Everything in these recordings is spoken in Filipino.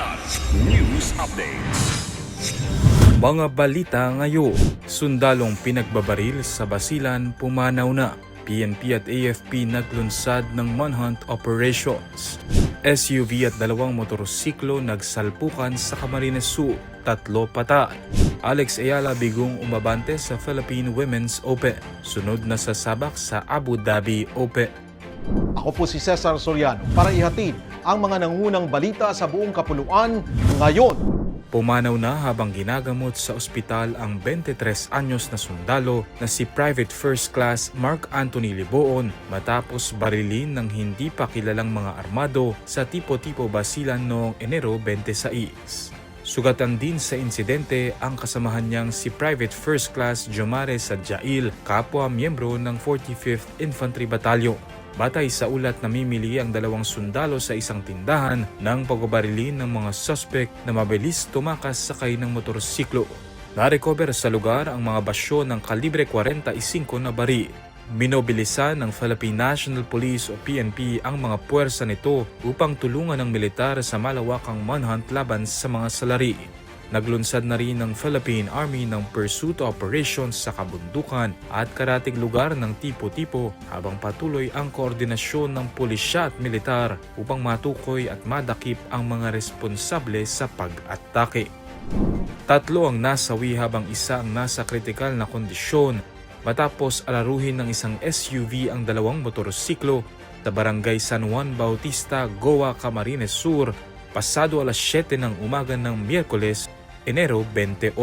Kilat News Updates. Mga balita ngayon, sundalong pinagbabaril sa Basilan pumanaw na. PNP at AFP naglunsad ng manhunt operations. SUV at dalawang motorsiklo nagsalpukan sa Camarines Sur, 3 patay. Alex Ayala bigong umabante sa Philippine Women's Open. Sunod na sasabak sa Abu Dhabi Open. Ako po si Cesar Soriano para ihatid ang mga nangunang balita sa buong kapuluan ngayon. Pumanaw na habang ginagamot sa ospital ang 23 anyos na sundalo na si Private First Class Mark Anthony Liboon matapos barilin ng hindi pa kilalang mga armado sa Tipo-Tipo Basilan noong Enero 26. Sugatan din sa insidente ang kasamahan niyang si Private First Class Jomare Sadjail, kapwa miyembro ng 45th Infantry Battalion. Batay sa ulat, namimili ang dalawang sundalo sa isang tindahan nang pagbabarilin ng mga suspect na mabilis tumakas sakay ng motorsiklo. Na-recover sa lugar ang mga basyo ng kalibre 45 na baril. Minobilisan ng Philippine National Police o PNP ang mga puwersa nito upang tulungan ng militar sa malawakang manhunt laban sa mga salari. Naglunsad na rin ng Philippine Army ng pursuit operations sa kabundukan at karatig lugar ng Tipo-Tipo habang patuloy ang koordinasyon ng pulisya at militar upang matukoy at madakip ang mga responsable sa pag-atake. 3 ang nasawi habang isa ang nasa kritikal na kondisyon matapos alaruhin ng isang SUV ang dalawang motorsiklo sa Barangay San Juan Bautista, Goa, Camarines Sur, pasado alas 7 ng umaga ng Miyerkules, Enero 28.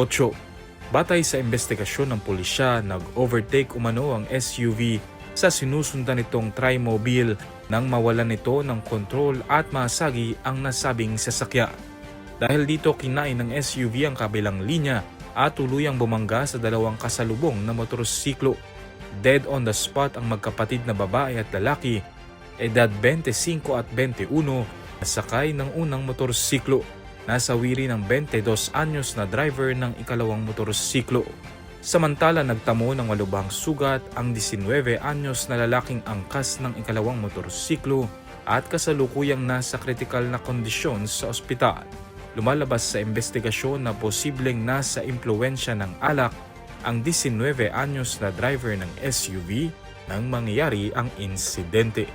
Batay sa investigasyon ng pulisya, nag-overtake umano ang SUV sa sinusundan nitong Trimobile nang mawalan nito ng kontrol at masagi ang nasabing sasakyan. Dahil dito kinain ng SUV ang kabilang linya at tuluyang bumangga sa dalawang kasalubong na motorsiklo. Dead on the spot ang magkapatid na babae at lalaki, edad 25 at 21, na sakay ng unang motorsiklo. Nasawi rin ang 22 anyos na driver ng ikalawang motorsiklo. Samantala, nagtamo ng malubhang sugat ang 19 anyos na lalaking angkas ng ikalawang motorsiklo at kasalukuyang nasa kritikal na kondisyon sa ospital. Lumalabas sa investigasyon na posibleng nasa impluwensya ng alak ang 19 anyos na driver ng SUV nang mangyari ang insidente.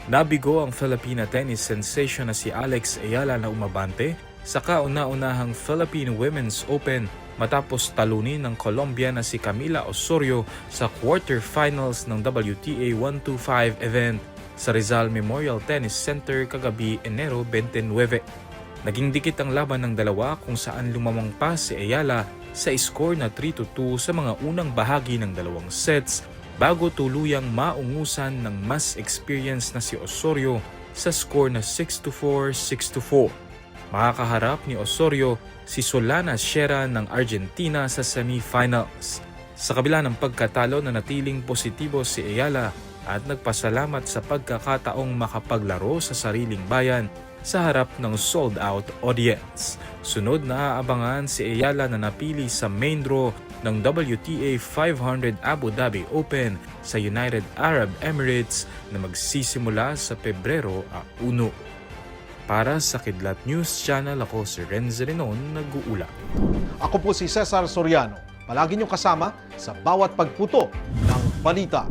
Nabigo ang Filipina tennis sensation na si Alex Ayala na umabante sa kauna-unahang Philippine Women's Open matapos talunin ng Colombia na si Camila Osorio sa quarterfinals ng WTA 125 event sa Rizal Memorial Tennis Center kagabi, Enero 29. Naging dikit ang laban ng dalawa kung saan lumamang pa si Ayala sa score na 3-2 sa mga unang bahagi ng dalawang sets bago tuluyang maungusan ng mas experience na si Osorio sa score na 6-4, 6-4. Makakaharap ni Osorio si Solana Sierra ng Argentina sa semifinals. Sa kabila ng pagkatalo, na natiling positibo si Ayala at nagpasalamat sa pagkakataong makapaglaro sa sariling bayan sa harap ng sold-out audience. Sunod na aabangan si Ayala na napili sa main draw ng WTA 500 Abu Dhabi Open sa United Arab Emirates na magsisimula sa Pebrero 1. Para sa Kidlat News Channel, ako si Renz Renon, nag-uula. Ako po si Cesar Soriano. Palagi niyong kasama sa bawat pagputo ng balita.